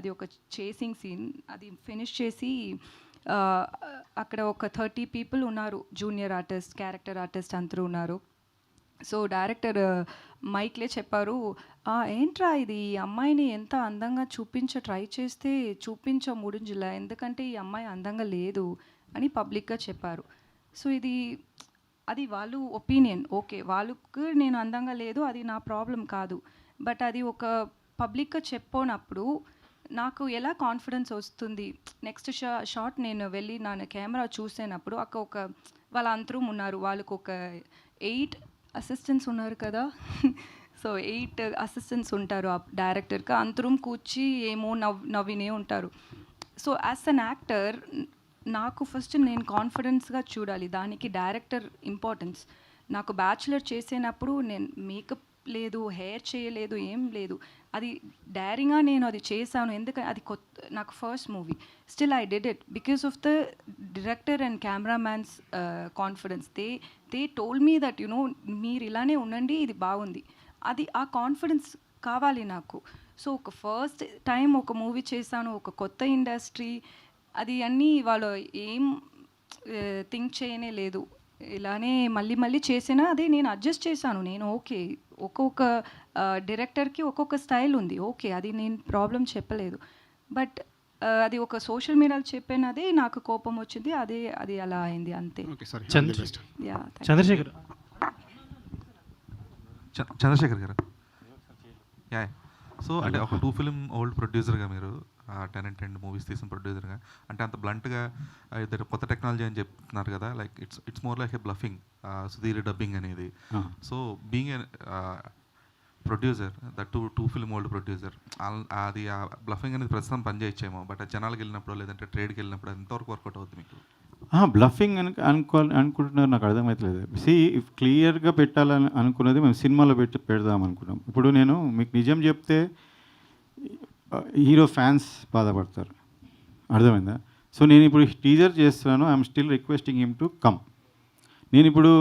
అది ఒక chasing scene. అది ఫినిష్ చేసి అక్కడ ఒక 30 పీపుల్ ఉన్నారు, జూనియర్ ఆర్టిస్ట్, క్యారెక్టర్ ఆర్టిస్ట్ అందరూ ఉన్నారు. సో డైరెక్టర్ మైక్లే చెప్పారు, ఏంట్రా ఇది, ఈ అమ్మాయిని ఎంత అందంగా ట్రై చేస్తే చూపించ ముడింజులా, ఎందుకంటే ఈ అమ్మాయి అందంగా లేదు అని పబ్లిక్గా చెప్పారు. సో అది వాళ్ళు ఒపీనియన్, ఓకే, వాళ్ళకు నేను అందంగా లేదు, అది నా ప్రాబ్లం కాదు. బట్ అది ఒక పబ్లిక్గా చెప్పినప్పుడు నాకు ఎలా కాన్ఫిడెన్స్ వస్తుంది. నెక్స్ట్ షాట్ నేను వెళ్ళి నా కెమెరా చూసేటప్పుడు ఒక వాళ్ళ అందరూ ఉన్నారు, వాళ్ళకు ఒక 8 అసిస్టెంట్స్ ఉన్నారు కదా. సో 8 అసిస్టెంట్స్ ఉంటారు ఆ డైరెక్టర్కి, అందరం కూర్చి ఏమో నవ్వినే ఉంటారు. సో యాజ్ అన్ యాక్టర్ నాకు ఫస్ట్ నేను కాన్ఫిడెన్స్గా చూడాలి, దానికి డైరెక్టర్ ఇంపార్టెన్స్. నాకు బ్యాచులర్ చేసేటప్పుడు నేను మేకప్ లేదు, హెయిర్ చేయలేదు, ఏం లేదు, అది డైరింగ్గా నేను అది చేశాను, ఎందుకంటే అది నాకు first movie. Still I did it because of the director and cameramans confidence. They told me that మీరు ఇలానే ఉండండి, ఇది బాగుంది. అది ఆ కాన్ఫిడెన్స్ కావాలి నాకు. సో ఒక ఫస్ట్ టైం ఒక మూవీ చేశాను, ఒక కొత్త ఇండస్ట్రీ, అది అన్నీ వాళ్ళు ఏం థింక్ చేయనే లేదు, ఇలానే మళ్ళీ చేసినా అదే నేను అడ్జస్ట్ చేశాను. నేను ఓకే, ఒక్కొక్క డైరెక్టర్కి ఒక్కొక్క స్టైల్ ఉంది, ఓకే, అది నేను ప్రాబ్లం చెప్పలేదు. బట్ అది ఒక సోషల్ మీడియాలో చెప్పినదే నాకు కోపం వచ్చింది, అది అలా అయింది అంతే. చంద్రశేఖర్ గారు, సో అంటే ఒక 2 ఫిల్మ్ ఓల్డ్ ప్రొడ్యూసర్గా మీరు 10 and 10 మూవీస్ తీసిన ప్రొడ్యూసర్గా, అంటే అంత బ్లంట్గా కొత్త టెక్నాలజీ అని చెప్తున్నారు కదా, like it's more like a bluffing, Sudheer dubbing అనేది. So being a producer, that 2 film old producer, అది ఆ బ్లఫింగ్ అనేది ప్రస్తుతం పనిచేయచ్చేమో, బట్ జనాలకు వెళ్ళినప్పుడు లేదంటే ట్రేడ్కి వెళ్ళినప్పుడు ఎంతవరకు వర్కౌట్ అవుతుంది మీకు? బ్లఫింగ్ అనుకుంటున్నారు, నాకు అర్థమవుతలేదు. క్లియర్గా పెట్టాలని అనుకున్నది మేము సినిమాలో పెడదాం అనుకున్నాం. ఇప్పుడు నేను మీకు నిజం చెప్తే హీరో ఫ్యాన్స్ బాధపడతారు, అర్థమైందా? సో నేను ఇప్పుడు టీజర్ చేస్తున్నాను, I'm still requesting him to come. నేను ఇప్పుడు